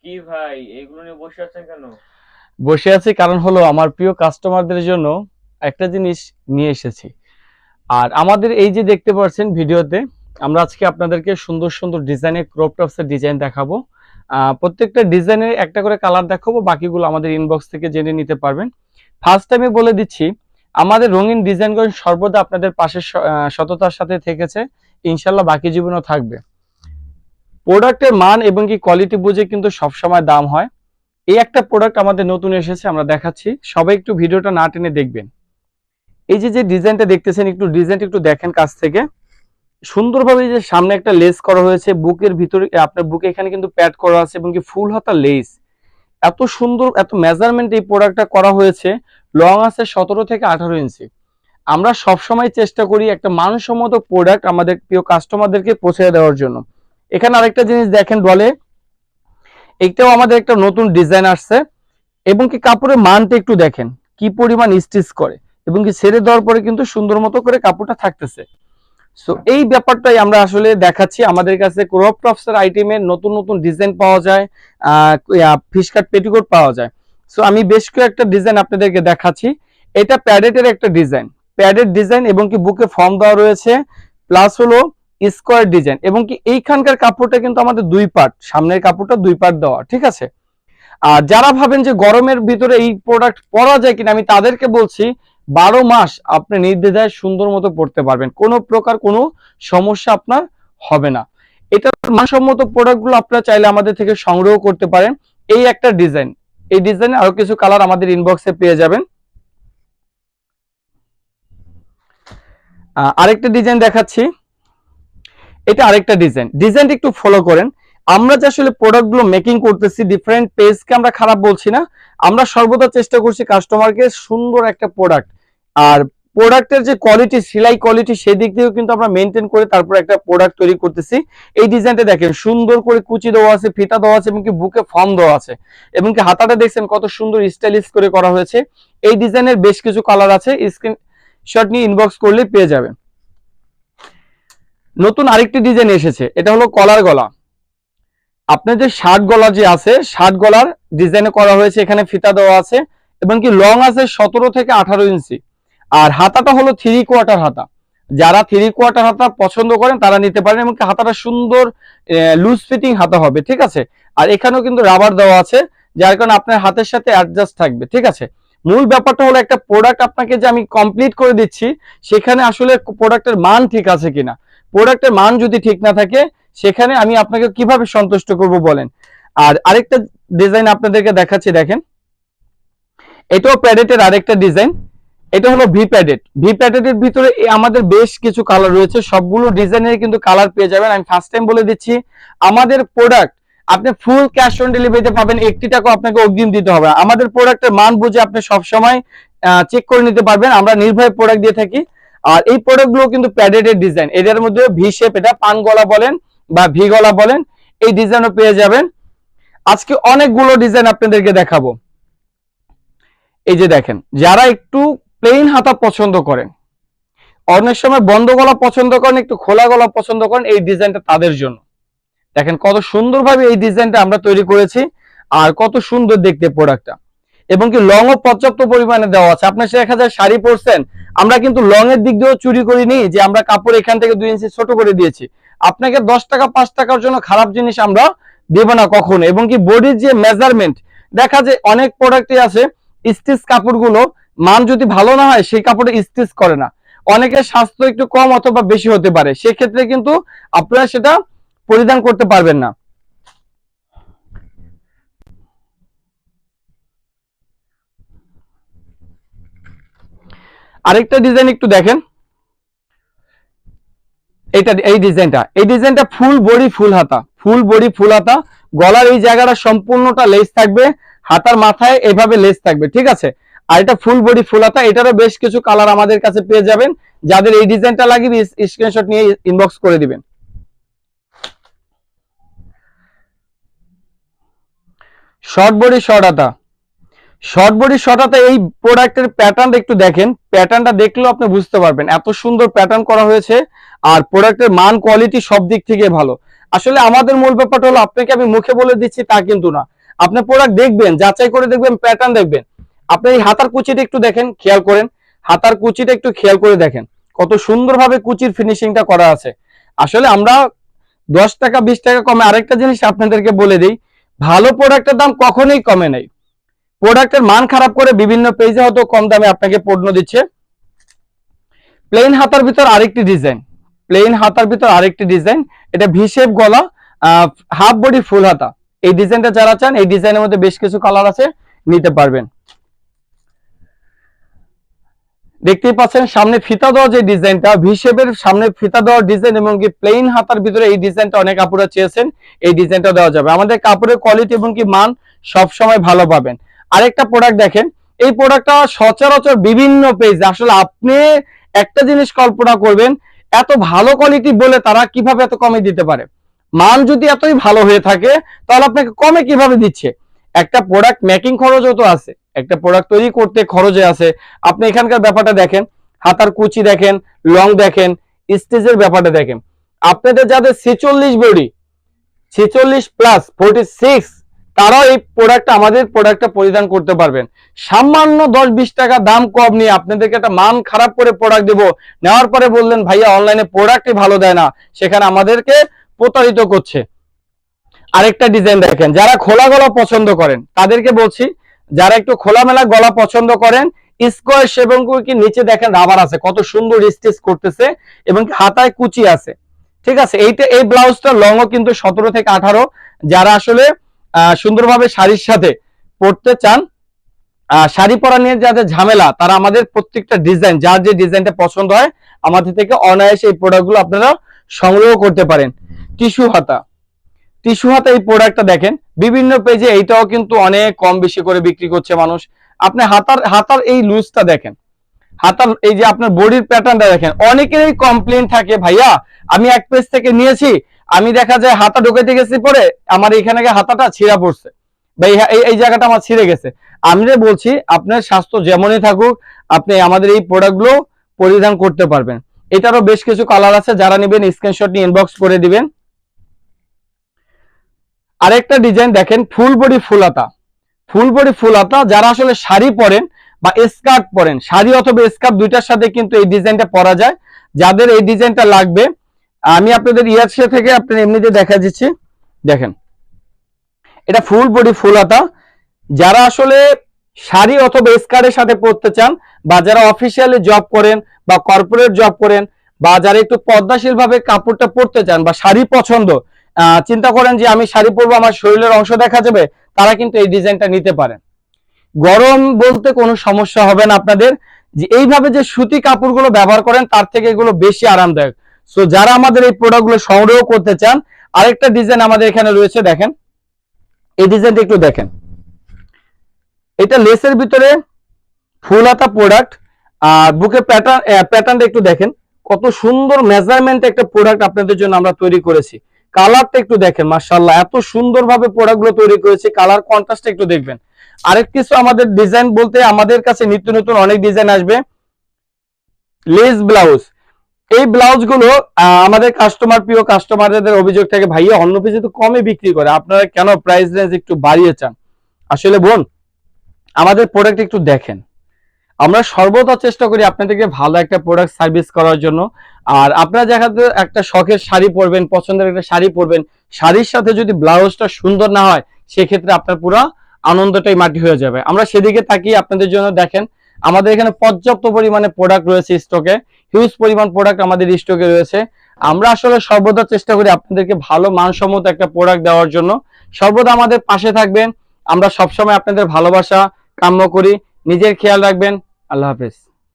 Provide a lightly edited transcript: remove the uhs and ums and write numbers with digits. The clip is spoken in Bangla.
কি ভাই, এগুলো নিয়ে বসে আছেন কেন? বসে আছি কারণ হলো আমার প্রিয় কাস্টমারদের জন্য একটা জিনিস নিয়ে এসেছি। আর আমাদের এই যে দেখতে পাচ্ছেন ভিডিওতে, আমরা আজকে আপনাদেরকে সুন্দর সুন্দর ডিজাইনের ক্রপ টপসের ডিজাইন দেখাবো। প্রত্যেকটা ডিজাইনের একটা করে কালার দেখাবো, বাকিগুলো আমাদের ইনবক্স থেকে জেনে নিতে পারবেন। ফার্স্ট টাইমে বলে দিচ্ছি, আমাদের রঙিন ডিজাইনগুলো সর্বদা আপনাদের পাশে সততার সাথে থেকেছে, ইনশাল্লাহ বাকি জীবনও থাকবে। প্রোডাক্টের মান এবং কি কোয়ালিটি বুঝে কিন্তু সবসময় দাম হয়। এই একটা প্রোডাক্ট আমাদের নতুন এসেছে, আমরা দেখাচ্ছি, সবাই একটু ভিডিওটা না টেনে দেখবেন। এই যে যে ডিজাইনটা দেখতেছেন, একটু ডিজাইনটা একটু দেখেন কাছ থেকে। সুন্দরভাবে যে সামনে একটা লেস করা হয়েছে, বুকের ভিতরে আপনার বুকে এখানে কিন্তু প্যাড করা আছে এবং কি ফুল হাতা লেস। এত সুন্দর, এত মেজারমেন্ট এই প্রোডাক্টটা করা হয়েছে। লং আছে 17 থেকে 18 ইঞ্চি। আমরা সবসময় চেষ্টা করি একটা মানসম্মত প্রোডাক্ট আমাদের প্রিয় কাস্টমারদেরকে পৌঁছে দেওয়ার জন্য। এখানে আরেকটা জিনিস দেখেন, বলে এইটাও আমাদের একটা নতুন ডিজাইন আসছে এবং কি কাপড়ের মানটা একটু দেখেন কি পরিমাণ স্টিচ করে এবং কি ছেড়ে দেওয়ার পরে কিন্তু সুন্দর মতো করে কাপড়টা থাকতেছে। সো এই ব্যাপারটাই আমরা আসলে দেখাচ্ছি। আমাদের কাছে ক্রপ টপসের আইটেমের নতুন নতুন ডিজাইন পাওয়া যায়, ফিশ কাট পেটিকোট পাওয়া যায়। সো আমি বেশ কয়েকটা ডিজাইন আপনাদেরকে দেখাচ্ছি। এটা প্যাডেটের একটা ডিজাইন, প্যাডেড ডিজাইন এবং কি বুকে ফর্ম দেওয়া রয়েছে, প্লাস হলো স্কোয়ার ডিজাইন এবং কি এইখানকার কাপড়টা কিন্তু আমাদের দুই পার্ট, সামনের কাপড়টা দুই পার্ট দেওয়া, ঠিক আছে। আর যারা ভাবেন যে গরমের ভিতরে এই প্রোডাক্ট পরা যায় কিনা, আমি তাদেরকে বলছি 12 মাস আপনি নির্দ্বিধায় সুন্দর মতো পড়তে পারবেন, কোনো প্রকার কোনো সমস্যা আপনার হবে না। এটার মানসম্মত প্রোডাক্টগুলো আপনারা চাইলে আমাদের থেকে সংগ্রহ করতে পারেন। এই একটা ডিজাইন, এই ডিজাইনে আরো কিছু কালার আমাদের ইনবক্সে পেয়ে যাবেন। আরেকটা ডিজাইন দেখাচ্ছি, এটা আরেকটা ডিজাইন, ডিজাইনটা একটু ফলো করেন। আমরা যে আসলে প্রোডাক্টগুলো মেকিং করতেছি, ডিফারেন্ট পেজকে আমরা খারাপ বলছি না, আমরা সর্বদা চেষ্টা করছি কাস্টমারকে সুন্দর একটা প্রোডাক্ট, আর প্রোডাক্টের যে কোয়ালিটি, সেলাই কোয়ালিটি, সেই দিক থেকেও কিন্তু আমরা মেনটেন করে তারপর একটা প্রোডাক্ট তৈরি করতেছি। এই ডিজাইনটা দেখেন, সুন্দর করে কুচি দেওয়া আছে, ফিতা দেওয়া আছে এবং কি বুকে ফর্ম দেওয়া আছে এবং কি হাতাটা দেখছেন কত সুন্দর স্টাইলিশ করে করা হয়েছে। এই ডিজাইনের বেশ কিছু কালার আছে, স্ক্রিনশট নিয়ে ইনবক্স করলে পেয়ে যাবেন। নতুন আরেকটি ডিজাইন এসেছে, এটা হলো কলার গলা। আপনার যে শার্ট গলা যে আছে, শার্ট গলার ডিজাইনে করা হয়েছে, এখানে ফিতা দেওয়া আছে এবং কি লং আছে 17 থেকে 18 ইঞ্চি। আর হাতাটা হলো 3/4 হাতা। যারা 3/4 হাতা পছন্দ করেন তারা নিতে পারেন এবং কি হাতাটা সুন্দর লুজ ফিটিং হাতা হবে, ঠিক আছে। আর এখানেও কিন্তু রাবার দেওয়া আছে, যার কারণে আপনার হাতের সাথে অ্যাডজাস্ট থাকবে, ঠিক আছে। মূল ব্যাপারটা হলো একটা প্রোডাক্ট আপনাকে যে আমি কমপ্লিট করে দিচ্ছি, সেখানে আসলে প্রোডাক্টের মান ঠিক আছে কিনা। প্রোডাক্টের মান যদি ঠিক না থাকে, সেখানে আমি আপনাকে কিভাবে সন্তুষ্ট করব বলেন। আর আরেকটা ডিজাইন আপনাদেরকে দেখাচ্ছি, দেখেন, এটাও প্যাডেটের আরেকটা ডিজাইন। এটা হলো ভি প্যাডেট। ভি প্যাডেটের ভিতরে আমাদের বেশ কিছু কালার রয়েছে, সবগুলো ডিজাইনের কিন্তু কালার পেয়ে যাবেন। আমি ফার্স্ট টাইম বলে দিচ্ছি, আমাদের প্রোডাক্ট আপনি ফুল ক্যাশ অন ডেলিভারিতে পাবেন, 1 টাকা আপনাকে অগ্রিম দিতে হবে। আমাদের প্রোডাক্টের মান বুঝে আপনি সবসময় চেক করে নিতে পারবেন, আমরা নির্ভয়ে প্রোডাক্ট দিয়ে থাকি। আর এই প্রোডাক্টগুলো কিন্তু প্যাডেটের ডিজাইন, এদের মধ্যে ভি শেপ, এটা পান গলা বলেন বা ভি গলা বলেন, এই ডিজাইনও পেয়ে যাবেন। আজকে অনেকগুলো ডিজাইন আপনাদেরকে দেখাবো। এই যে দেখেন, যারা একটু প্লেন হাতা পছন্দ করেন, অনেক সময় বন্ধ গলা পছন্দ করেন, একটু খোলা গলা পছন্দ করেন, এই ডিজাইনটা তাদের জন্য। দেখেন কত সুন্দরভাবে এই ডিজাইনটা আমরা তৈরি করেছি, আর কত সুন্দর দেখতে প্রোডাক্টটা এবং কি লং ও পর্যাপ্ত পরিমাণে দেওয়া আছে। আপনার সে 1000 শাড়ি পরছেন, আমরা কিন্তু লং এর দিক দিয়েও চুরি করিনি যে আমরা কাপড় এখান থেকে 2 ইঞ্চি ছোট করে দিয়েছি। আপনাকে 10 টাকা 5 টাকার জন্য খারাপ জিনিস আমরা দেব না কখনো। এবং কি বডির যে মেজারমেন্ট, দেখা যায় অনেক প্রোডাক্টই আছে স্টিচ কাপড়গুলো মান যদি ভালো না হয়, সেই কাপড়ে স্টিচ করে না। অনেকের স্বাস্থ্য একটু কম অথবা বেশি হতে পারে, সেক্ষেত্রে কিন্তু আপনারা সেটা পরিধান করতে পারবেন না। আরেকটা ডিজাইন একটু দেখেন, এটা এই ডিজাইনটা ফুল বডি ফুল হাতা, ফুল বডি ফুল হাতা। গলার এই জায়গাটা সম্পূর্ণটা লেস থাকবে, হাতার মাথায় এভাবে লেস থাকবে, ঠিক আছে। আর এটা ফুল বডি ফুল হাতা, এটারও বেশ কিছু কালার আমাদের কাছে পেয়ে যাবেন। যাদের এই ডিজাইনটা লাগবে স্ক্রিনশট নিয়ে ইনবক্স করে দিবেন। শর্ট বডি শর্ট হাতা, শর্ট বডি শর্ট হাতা, এই প্রোডাক্টের প্যাটার্নটা একটু দেখেন, প্যাটার্নটা দেখলেও আপনি বুঝতে পারবেন এত সুন্দর প্যাটার্ন করা হয়েছে। আর প্রোডাক্টের মান কোয়ালিটি সব দিক থেকে ভালো। আসলে আমাদের মূল ব্যাপারটা হলো, আপনাকে আমি মুখে বলে দিচ্ছি তা কিন্তু না, আপনি প্রোডাক্ট দেখবেন, যাচাই করে দেখবেন, প্যাটার্ন দেখবেন। আপনি এই হাতার কুচিটা একটু দেখেন, খেয়াল করেন, হাতার কুচিটা একটু খেয়াল করে দেখেন কত সুন্দরভাবে কুচির ফিনিশিংটা করা আছে। আসলে আমরা 10 টাকা 20 টাকা কমে, আরেকটা জিনিস আপনাদেরকে বলে দিই, ভালো প্রোডাক্টের দাম কখনোই কমে নাই। প্রোডাক্টের মান খারাপ করে বিভিন্ন পেজে হয়তো কম দামে আপনাকে পণ্য দিচ্ছে। প্লেন হাতার ভিতর আরেকটি ডিজাইন, প্লেন হাতার ভিতর আরেকটি ডিজাইন, এটা ভি শেপ গলা, হাফ বডি ফুল হাতা। এই ডিজাইনটা যারা চান, এই ডিজাইনের মধ্যে বেশ কিছু কালার আছে, নিতে পারবেন। দেখতেই পাচ্ছেন সামনে ফিতা দেওয়া যে ডিজাইনটা, ভি শেপের সামনে ফিতা দেওয়ার ডিজাইন এবং কি প্লেন হাতার ভিতরে এই ডিজাইনটা অনেক আপুরা চেয়েছেন, এই ডিজাইনটা দেওয়া যাবে। আমাদের কাপড়ের কোয়ালিটি এবং কি মান সব সময় ভালো পাবেন। আরেকটা প্রোডাক্ট দেখেন, এই প্রোডাক্টটা সচরাচর বিভিন্ন পেজ, আসলে আপনি একটা জিনিস কল্পনা করবেন, এত ভালো কোয়ালিটি বলে তারা কিভাবে এত কমে দিতে পারে? মান যদি এতই ভালো হয়ে থাকে তাহলে আপনাকে কমে কিভাবে দিচ্ছে? একটা প্রোডাক্ট মেকিং খরচও তো আছে, একটা প্রোডাক্ট তৈরি করতে খরচে আছে। আপনি এখানকার ব্যাপারটা দেখেন, হাতার কুচি দেখেন, লং দেখেন, স্টেজের ব্যাপারটা দেখেন। আপনাদের যাদের 46 বডি, 46 প্লাস 46, তারাও এই প্রোডাক্টটা, আমাদের প্রোডাক্টটা পরিধান করতে পারবেন। সামান্য 10-20 টাকা দাম কম নিয়ে আপনাদেরকে একটা মান খারাপ করে প্রোডাক্ট দেবো, নেওয়ার পরে বললেন ভাইয়া অনলাইনে প্রোডাক্টই ভালো দেয় না, সেখানে আমাদেরকে প্রতারিত করছে। আরেকটা ডিজাইন দেখেন, যারা খোলা গলা পছন্দ করেন তাদেরকে বলছি, যারা একটু খোলামেলা গলা পছন্দ করেন, স্কোয়ার এবং কি নিচে দেখেন রাবার আছে, কত সুন্দর স্টিচ করতেছে এবং হাতায় কুচি আছে। ঠিক আছে, এইটা এই ব্লাউজটা লংও কিন্তু 17 থেকে 18। যারা আসলে সুন্দরভাবে শাড়ির সাথে পরতে চান, শাড়ি পরা নিয়ে যাদের ঝামেলা, তারা আমাদের প্রত্যেকটা ডিজাইন, যার যে ডিজাইনটা পছন্দ হয়, আমাদের থেকে অনায়াসে এই প্রোডাক্টগুলো আপনারা সংগ্রহ করতে পারেন। টিস্যু হাতা, টিস্যু হাতা এই প্রোডাক্টটা দেখেন বিভিন্ন পেজে, এইটাও কিন্তু অনেক কম বেশি করে বিক্রি করছে মানুষ। আপনি হাতার এই লুজটা দেখেন, হাতার এই যে আপনার বডির প্যাটার্নটা দেখেন। অনেকেরই কমপ্লেন থাকে, ভাইয়া আমি এক পেজ থেকে নিয়েছি, আমি দেখা যায় হাতা ঢোকাইতে গেছি, পরে আমার এখানে হাতাটা ছিঁড়া পড়ছে, বা এই জায়গাটা আমার ছিঁড়ে গেছে। আমি বলছি আপনার স্বাস্থ্য যেমনই থাকুক, আপনি আমাদের এই প্রোডাক্টগুলো পরিধান করতে পারবেন। এটারও বেশ কিছু কালার আছে, যারা নেবেন স্ক্রিনশট নিয়ে ইনবক্স করে দিবেন। আরেকটা ডিজাইন দেখেন, ফুল বডি ফুল হাতা, ফুল বডি ফুল হাতা। যারা আসলে শাড়ি পরেন বা স্কার্ট পরেন, শাড়ি অথবা স্কার্ট দুইটার সাথে কিন্তু এই ডিজাইনটা পরা যায়। যাদের এই ডিজাইনটা লাগবে, আমি আপনাদের ইয়ারশে থেকে আপনার এমনিতে দেখা দিচ্ছি, দেখেন এটা ফুল বডি ফুল হাতা। যারা আসলে শাড়ি অথবা স্কার্টের সাথে পরতে চান, বা যারা অফিসিয়ালি জব করেন বা কর্পোরেট জব করেন, বা যারা একটু পর্দাশীল ভাবে কাপড়টা পরতে চান বা শাড়ি পছন্দ, চিন্তা করেন যে আমি শাড়ি পরবো, আমার শরীরের অংশ দেখা যাবে, তারা কিন্তু এই ডিজাইনটা নিতে পারেন। গরম বলতে কোনো সমস্যা হবে না আপনাদের, যে এইভাবে যে সুতি কাপড়গুলো ব্যবহার করেন তার থেকে এগুলো বেশি আরামদায়ক। সো যারা আমাদের এই প্রোডাক্টগুলো সংগ্রহ করতে চান, আরেকটা ডিজাইন আমাদের এখানে রয়েছে, দেখেন এই ডিজাইনটা একটু দেখেন। এটা লেসের ভিতরে ফুল হাতা প্রোডাক্ট, আর বুকে প্যাটার্নটা একটু দেখেন, কত সুন্দর মেজারমেন্ট একটা প্রোডাক্ট আপনাদের জন্য আমরা তৈরি করেছি। কালারটা একটু দেখেন, মাশাআল্লাহ এত সুন্দরভাবে প্রোডাক্টগুলো তৈরি করেছি, কালার কন্ট্রাস্ট একটু দেখবেন। আরেক কিছু আমাদের ডিজাইন বলতে, আমাদের কাছে নিত্য নতুন অনেক ডিজাইন আসবে। লেস ব্লাউজ, এই ব্লাউজগুলো আমাদের কাস্টমার, প্রিয় কাস্টমারদের অভিযোগ থাকে, ভাইয়া অন্য পেজে তো কমে বিক্রি করে, আপনারা কেন প্রাইস রেঞ্জ একটু বাড়িয়ে চান? আসলে বোন, আমাদের প্রোডাক্ট একটু দেখেন, আমরা সর্বদা চেষ্টা করি আপনাদেরকে ভালো একটা প্রোডাক্ট সার্ভিস করার জন্য। আর আপনারা দেখাতে একটা শখের শাড়ি পরবেন, পছন্দের একটা শাড়ি পরবেন, শাড়ির সাথে যদি ব্লাউজটা সুন্দর না হয়, সেক্ষেত্রে আপনার পুরো আনন্দটাই মাটি হয়ে যাবে। আমরা সেদিকে তাকিয়ে আপনাদের জন্য দেখেন, আমাদের এখানে পর্যাপ্ত পরিমাণে প্রোডাক্ট রয়েছে স্টকে, হিউজ পরিমাণ প্রোডাক্ট আমাদের স্টকে রয়েছে। আমরা আসলে সর্বদা চেষ্টা করি আপনাদেরকে ভালো মানসম্মত একটা প্রোডাক্ট দেওয়ার জন্য। সর্বদা আমাদের পাশে থাকবেন, আমরা সবসময় আপনাদের ভালোবাসা কাম্য করি। নিজের খেয়াল রাখবেন। আল্লাহ হাফেজ।